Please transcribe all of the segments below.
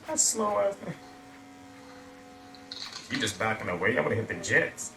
That's slow as me. You just backing away. I'm gonna hit the jets.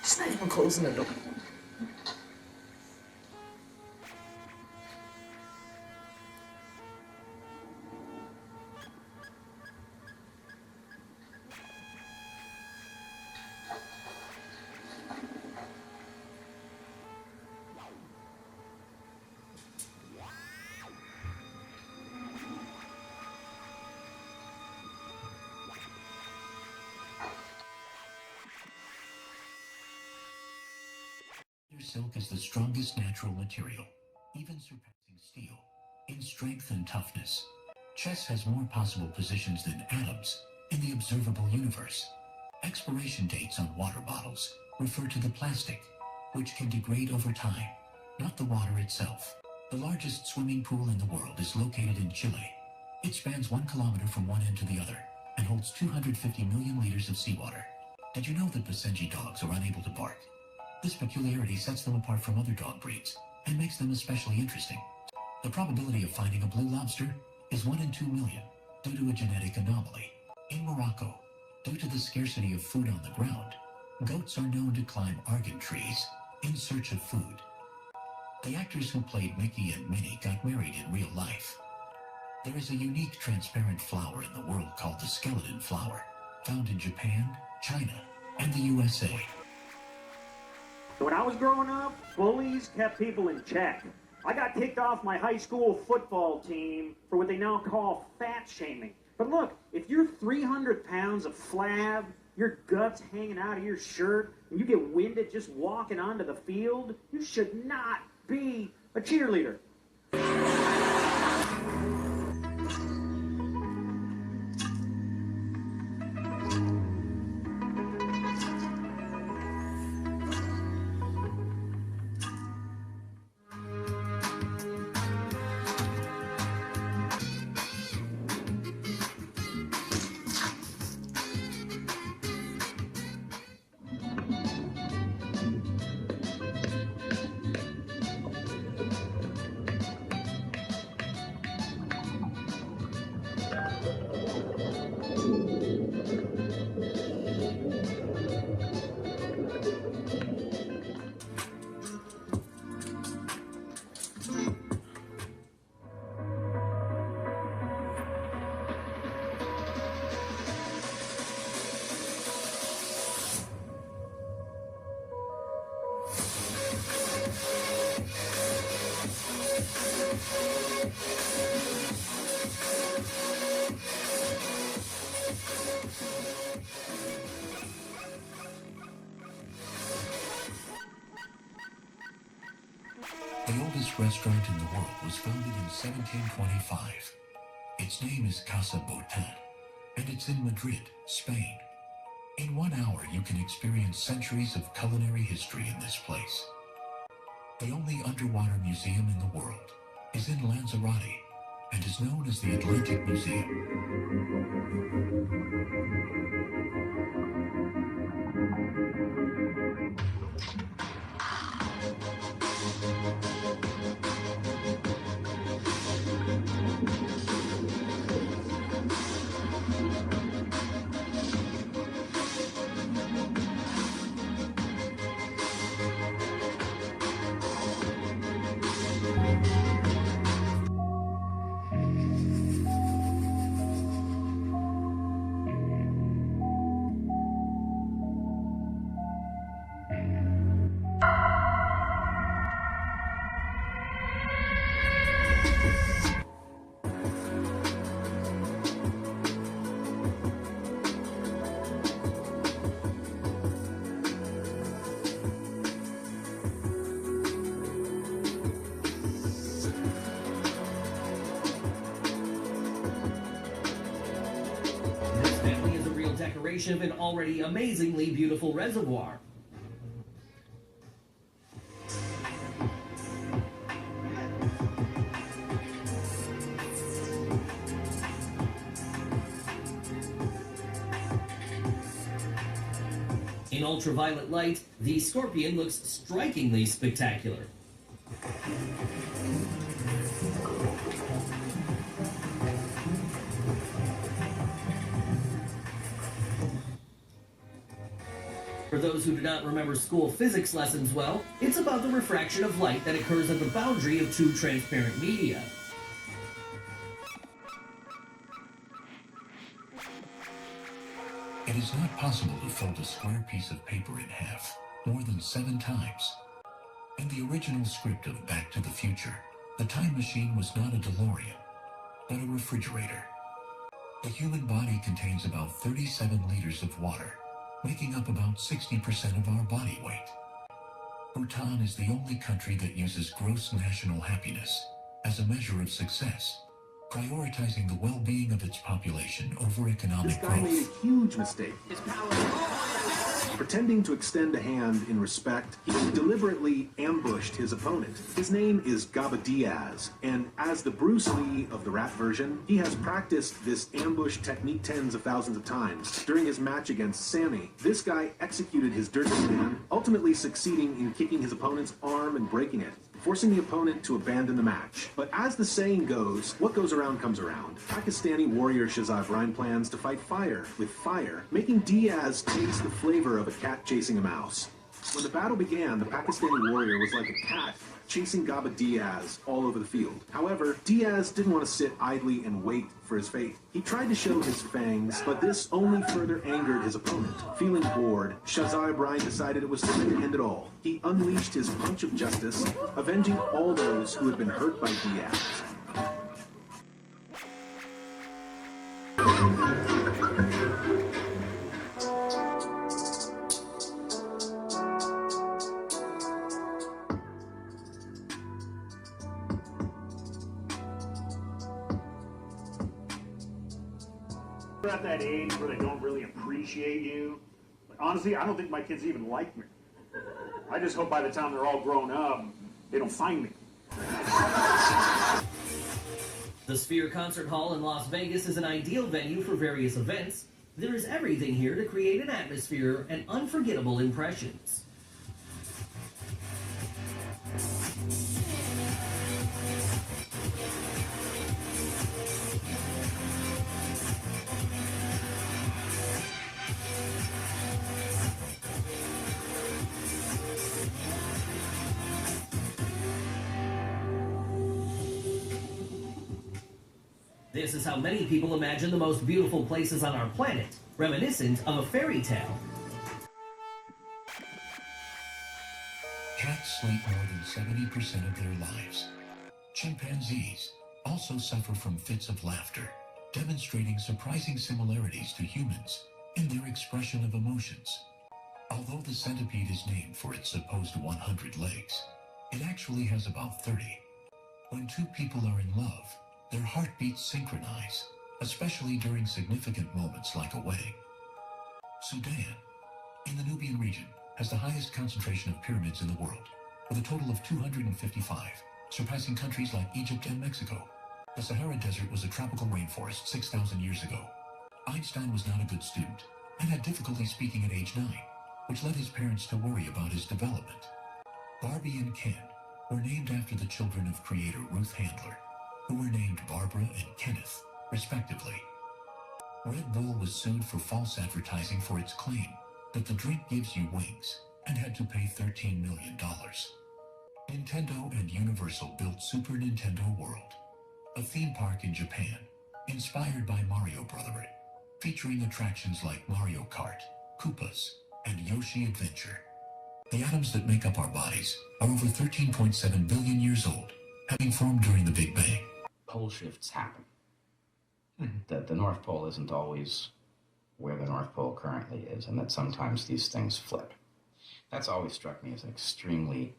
It's not even closing the door. Silk is the strongest natural material, even surpassing steel, in strength and toughness. Chess has more possible positions than atoms in the observable universe. Expiration dates on water bottles refer to the plastic, which can degrade over time, not the water itself. The largest swimming pool in the world is located in Chile. It spans 1 kilometer from one end to the other and holds 250 million liters of seawater. Did you know that Basenji dogs are unable to bark? This peculiarity sets them apart from other dog breeds and makes them especially interesting. The probability of finding a blue lobster is 1 in 2 million due to a genetic anomaly. In Morocco, due to the scarcity of food on the ground, goats are known to climb argan trees in search of food. The actors who played Mickey and Minnie got married in real life. There is a unique transparent flower in the world called the skeleton flower, found in Japan, China, and the USA. When I was growing up, bullies kept people in check. I got kicked off my high school football team for what they now call fat shaming. But look, if you're 300 pounds of flab, your guts hanging out of your shirt, and you get winded just walking onto the field, you should not be a cheerleader. The oldest restaurant in the world was founded in 1725. Its name is Casa Botan, and it's in Madrid, Spain. In 1 hour, you can experience centuries of culinary history in this place. The only underwater museum in the world is in Lanzarote and is known as the Atlantic Museum. finish of an already amazingly beautiful reservoir. In ultraviolet light, the scorpion looks strikingly spectacular. For those who do not remember school physics lessons well, it's about the refraction of light that occurs at the boundary of two transparent media. It is not possible to fold a square piece of paper in half more than 7 times. In the original script of Back to the Future, the time machine was not a DeLorean, but a refrigerator. The human body contains about 37 liters of water, making up about 60% of our body weight. Bhutan is the only country that uses gross national happiness as a measure of success, prioritizing the well-being of its population over economic growth. This guy made a huge mistake. Pretending to extend a hand in respect, he deliberately ambushed his opponent. His name is Gaba Diaz, and as the Bruce Lee of the rap version, he has practiced this ambush technique tens of thousands of times. During his match against Sammy, this guy executed his dirty plan, ultimately succeeding in kicking his opponent's arm and breaking it, forcing the opponent to abandon the match. But as the saying goes, what goes around comes around. Pakistani warrior Shahzad Ryan plans to fight fire with fire, making Diaz taste the flavor of a cat chasing a mouse. When the battle began, the Pakistani warrior was like a cat chasing Gaba Diaz all over the field. However, Diaz didn't want to sit idly and wait for his fate. He tried to show his fangs, but this only further angered his opponent. Feeling bored, Shahzad Ibrahim decided it was time to end it all. He unleashed his punch of justice, avenging all those who had been hurt by Diaz. We're at that age where they don't really appreciate you. But honestly, I don't think my kids even like me. I just hope by the time they're all grown up, they don't find me. The Sphere Concert Hall in Las Vegas is an ideal venue for various events. There is everything here to create an atmosphere and unforgettable impressions. This is how many people imagine the most beautiful places on our planet, reminiscent of a fairy tale. Cats sleep more than 70% of their lives. Chimpanzees also suffer from fits of laughter, demonstrating surprising similarities to humans in their expression of emotions. Although the centipede is named for its supposed 100 legs, it actually has about 30. When two people are in love, their heartbeats synchronize, especially during significant moments like a wedding. Sudan, in the Nubian region, has the highest concentration of pyramids in the world, with a total of 255, surpassing countries like Egypt and Mexico. The Sahara Desert was a tropical rainforest 6,000 years ago. Einstein was not a good student and had difficulty speaking at age 9, which led his parents to worry about his development. Barbie and Ken were named after the children of creator Ruth Handler, who were named Barbara and Kenneth, respectively. Red Bull was sued for false advertising for its claim that the drink gives you wings and had to pay $13 million. Nintendo and Universal built Super Nintendo World, a theme park in Japan, inspired by Mario Brother, featuring attractions like Mario Kart, Koopas, and Yoshi Adventure. The atoms that make up our bodies are over 13.7 billion years old, having formed during the Big Bang. Pole shifts happen. That the North Pole isn't always where the North Pole currently is, and that sometimes these things flip. That's always struck me as an extremely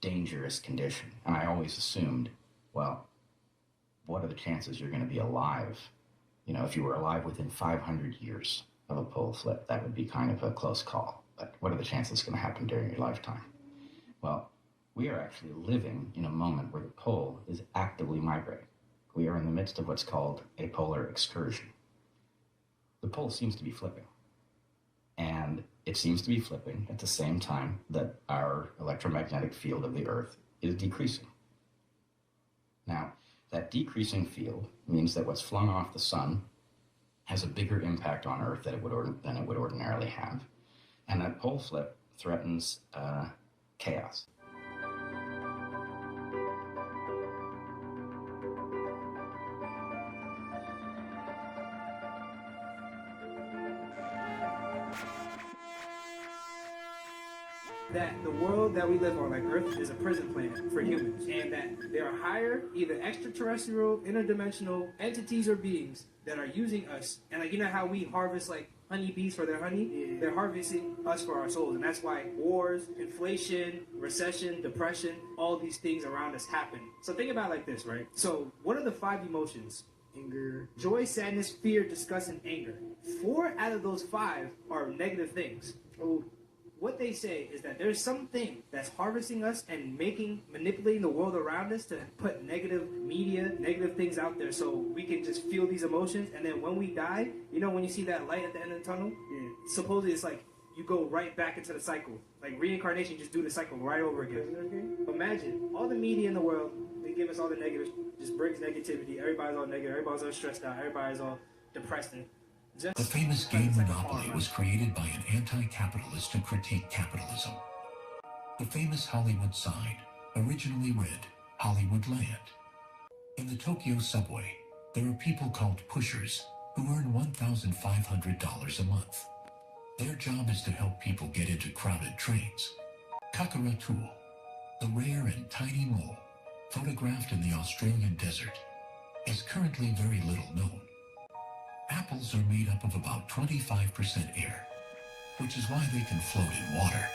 dangerous condition, and I always assumed, well, what are the chances you're going to be alive? You know, if you were alive within 500 years of a pole flip. That would be kind of a close call. But what are the chances it's going to happen during your lifetime? Well, we are actually living in a moment where the pole is actively migrating. We are in the midst of what's called a polar excursion. The pole seems to be flipping. And it seems to be flipping at the same time that our electromagnetic field of the Earth is decreasing. Now, that decreasing field means that what's flung off the sun has a bigger impact on Earth than it would ordinarily have. And that pole flip threatens chaos. That the world that we live on, like Earth, is a prison planet for humans, and that there are higher, either extraterrestrial, interdimensional entities or beings that are using us. And like, you know how we harvest like honeybees for their honey? Yeah. They're harvesting us for our souls, and that's why wars, inflation, recession, depression, all these things around us happen. So think about it like this, right? So what are the 5 emotions? Anger, joy, sadness, fear, disgust, and anger. 4 out of those 5 are negative things. Oh. What they say is that there's something that's harvesting us and manipulating the world around us to put negative media, negative things out there so we can just feel these emotions. And then when we die, you know, when you see that light at the end of the tunnel, supposedly it's like you go right back into the cycle. Like reincarnation, you just do the cycle right over again. Imagine all the media in the world, they give us all the negative, just brings negativity. Everybody's all negative, everybody's all stressed out, everybody's all depressed. The famous game Monopoly was created by an anti-capitalist to critique capitalism. The famous Hollywood sign originally read Hollywood Land. In the Tokyo subway, there are people called pushers who earn $1,500 a month. Their job is to help people get into crowded trains. Kakara Tool, the rare and tiny mole photographed in the Australian desert, is currently very little known. Apples are made up of about 25% air, which is why they can float in water.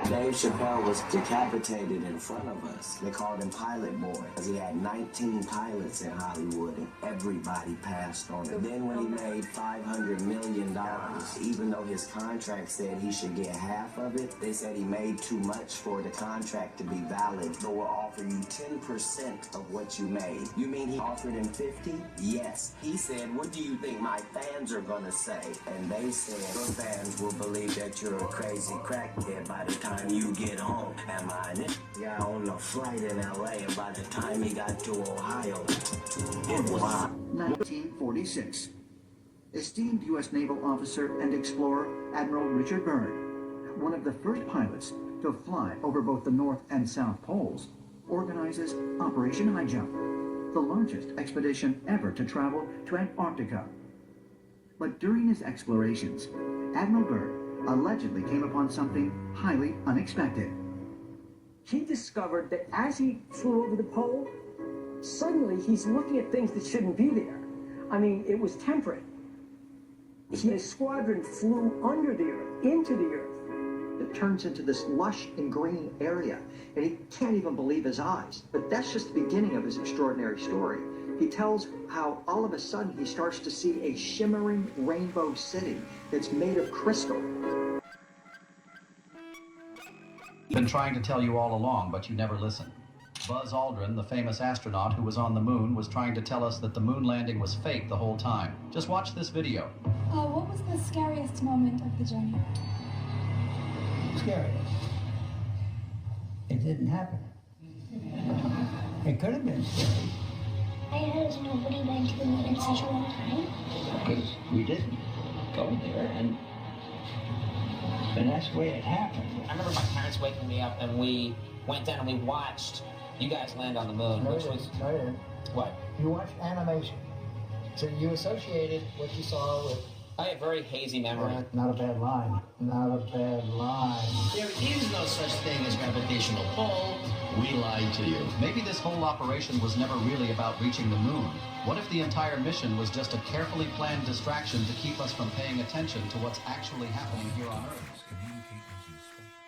Dave Chappelle was decapitated in front of us. They called him Pilot Boy because he had 19 pilots in Hollywood and everybody passed on it. Then when he made $500 million, even though his contract said he should get half of it, they said he made too much for the contract to be valid. So we'll offer you 10% of what you made. You mean he offered him 50? Yes. He said, what do you think my fans are gonna say? And they said, your fans will believe that you're a crazy crackhead by the time you get home. Am I this guy on a flight in LA, and by the time he got to Ohio, it was 1946. Esteemed U.S. naval officer and explorer Admiral Richard Byrd, one of the first pilots to fly over both the North and South Poles, organizes Operation High Jump, the largest expedition ever to travel to Antarctica. But during his explorations, Admiral Byrd allegedly came upon something highly unexpected. He discovered that as he flew over the pole, suddenly he's looking at things that shouldn't be there. I mean, it was temperate. His squadron flew under the Earth, into the Earth. It turns into this lush and green area, and he can't even believe his eyes. But that's just the beginning of his extraordinary story. He tells how all of a sudden he starts to see a shimmering rainbow city that's made of crystal. Been trying to tell you all along, but you never listened. Buzz Aldrin, the famous astronaut who was on the moon, was trying to tell us that the moon landing was fake the whole time. Just watch this video. What was the scariest moment of the journey? Scariest? It didn't happen. It could have been scary. I heard nobody went to the moon in such a long time. Because we didn't go there, and that's the way it happened. I remember my parents waking me up, and we went down and we watched you guys land on the moon, which was... No, What? You watched animation. So you associated what you saw with I have very hazy memory. Not a bad line. Not a bad line. There is no such thing as gravitational pull. We lied to you. Maybe this whole operation was never really about reaching the moon. What if the entire mission was just a carefully planned distraction to keep us from paying attention to what's actually happening here on Earth? Communicate using space.